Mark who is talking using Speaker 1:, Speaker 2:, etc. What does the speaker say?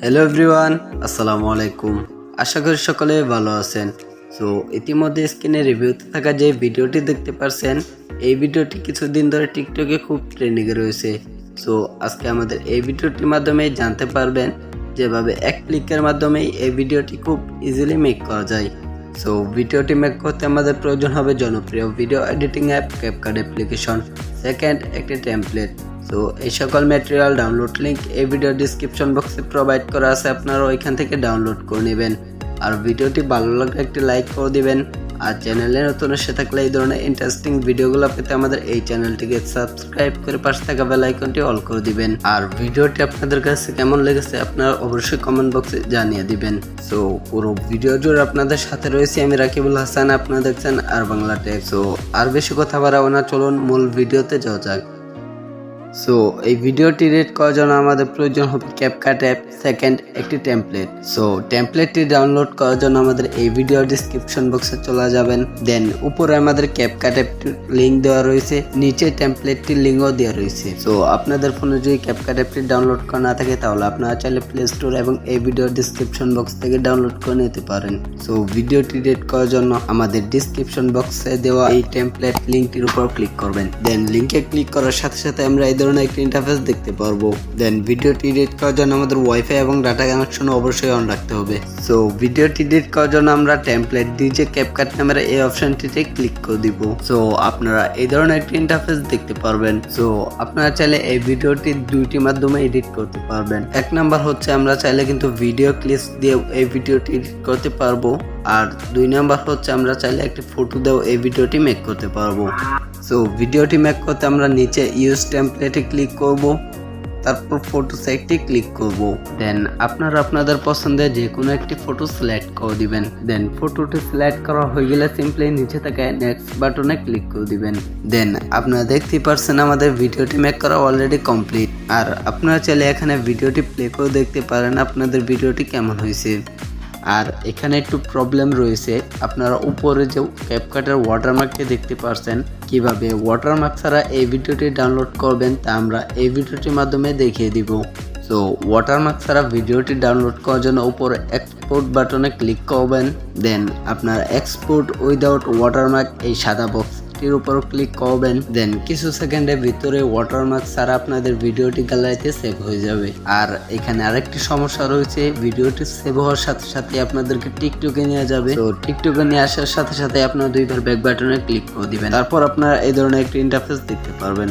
Speaker 1: Hello everyone, আসসালামু আলাইকুম। আশা করি সকলে ভালো আছেন। সো ইতিমধ্যে স্ক্রিনে রিভিউতে থাকা যে ভিডিওটি দেখতে পারছেন, এই ভিডিওটি কিছুদিন ধরে টিকটকে খুব ট্রেন্ডিংয়ে রয়েছে। সো আজকে আমাদের এই ভিডিওটির মাধ্যমে জানতে পারবেন যেভাবে এক ক্লিকের মাধ্যমে এই ভিডিওটি খুব ইজিলি মেক করা যায়। সো ভিডিওটি মেক করতে আমাদের প্রয়োজন হবে জনপ্রিয় video editing app CapCut application, second একটি টেমপ্লেট। তো এই সকল ম্যাটেরিয়াল ডাউনলোড লিঙ্ক এই ভিডিও ডিসক্রিপশন বক্সে প্রোভাইড করা আছে, আপনারা ওইখান থেকে ডাউনলোড করে নেবেন। আর ভিডিওটি ভালো লাগলে একটি লাইক করে দিবেন। আর চ্যানেলে নতুন এসে থাকলে এই ধরনের ইন্টারেস্টিং ভিডিওগুলো পেতে আমাদের এই চ্যানেলটিকে সাবস্ক্রাইব করে পাশে থাকা বেল আইকনটি অল করে দিবেন। আর ভিডিওটি আপনাদের কাছে কেমন লেগেছে আপনারা অবশ্যই কমেন্ট বক্সে জানিয়ে দিবেন। সো পুরো ভিডিও জুড়ে আপনাদের সাথে রয়েছে আমি রাকিবুল হাসান, আপনারা দেখছেন R.Bangla টেক। সো আর বেশি কথা বাড়াবো না, চলুন মূল ভিডিওতে যাওয়া যাক। সো এই ভিডিওটি রেড করার জন্য আমাদের প্রয়োজন হবে ক্যাপকাট অ্যাপ, সেকেন্ড একটি টেমপ্লেট। সো টেমপ্লেটটি ডাউনলোড করার জন্য আমাদের এই ভিডিও ডিসক্রিপশন বক্সে চলে যাবেন। দেন উপরে আমাদের ক্যাপকাট অ্যাপটির লিঙ্ক দেওয়া রয়েছে, নিচে টেমপ্লেটটির লিঙ্কও দেওয়া রয়েছে। সো আপনাদের ফোনে যদি ক্যাপকাট অ্যাপটি ডাউনলোড করা না থাকে তাহলে আপনারা চাইলে প্লে স্টোর এবং এই ভিডিও ডিসক্রিপশন বক্স থেকে ডাউনলোড করে নিতে পারেন। সো ভিডিওটি রেড করার জন্য আমাদের ডিসক্রিপশন বক্সে দেওয়া এই টেমপ্লেট লিঙ্কটির উপর ক্লিক করবেন। দেন লিঙ্কে ক্লিক করার সাথে সাথে আমরা এই ধরনের একটি ইন্টারফেস দেখতে পারবো। দেন ভিডিওটি এডিট করার জন্য আমাদের ওয়াইফাই এবং ডাটা কানেকশন অবশ্যই অন রাখতে হবে। সো ভিডিওটি এডিট করার জন্য আমরা টেমপ্লেট দিয়ে ক্যাপকাট নামের এই অপশনটিতে ক্লিক করে দিব। সো আপনারা এই ধরনের একটি ইন্টারফেস দেখতে পারবেন। সো আপনারা চাইলে এই ভিডিওটি দুইটি মাধ্যমে এডিট করতে পারবেন। এক নাম্বার হচ্ছে আমরা চাইলে কিন্তু ভিডিও ক্লিপস দিয়ে এই ভিডিওটি এডিট করতে পারবো। আর দুই নাম্বার হচ্ছে আমরা চাইলে একটি ফটো দিয়েও এই ভিডিওটি মেক করতে পারবো। সো ভিডিওটি মেক করতে আমরা নিচে ইউজ টেমপ্লেটে ক্লিক করব, তারপর ফটো সাইটটি ক্লিক করব। দেন আপনারা আপনাদের পছন্দের যে কোনো একটি ফটো সিলেক্ট করে দিবেন। দেন ফটোটি সিলেক্ট করা হয়ে গেলে সিম্পলি নিচে থাকা নেক্সট বাটনে ক্লিক করে দিবেন। দেন আপনারা দেখতে পারছেন আমাদের ভিডিওটি মেক করা অলরেডি কমপ্লিট। আর আপনারা চাইলে এখানে ভিডিওটি প্লে করে দেখতে পারেন আপনাদের ভিডিওটি কেমন হয়েছে। আর এখানে একটু প্রবলেম রয়েছে, আপনারা উপরে যে ক্যাপকাটের ওয়াটারমার্কটি দেখতে পাচ্ছেন, কিভাবে ওয়াটারমার্ক ছাড়া এই ভিডিওটি ডাউনলোড করবেন তা আমরা এই ভিডিওটির মাধ্যমে দেখিয়ে দিব। সো ওয়াটারমার্ক ছাড়া ভিডিওটি ডাউনলোড করার জন্য উপরে এক্সপোর্ট বাটনে ক্লিক করবেন। দেন আপনার এক্সপোর্ট উইদাউট ওয়াটারমার্ক এই সাদা বক্সটির উপর ক্লিক করবেন। দেন কিছু সেকেন্ডের ভিতরে ওয়াটারমার্ক ছাড়া আপনাদের ভিডিওটি গ্যালারিতে সেভ হয়ে যাবে। আর এখানে আরেকটি সমস্যা রয়েছে, ভিডিওটি সেভ হওয়ার সাথে সাথে আপনাদেরকে টিকটকে নিয়ে যাবে। তো টিকটকে নিয়ে আসার সাথে সাথে আপনারা দুইবার ব্যাক বাটনে ক্লিক করে দিবেন, তারপর আপনারা এই ধরনের একটি ইন্টারফেস দেখতে পারবেন।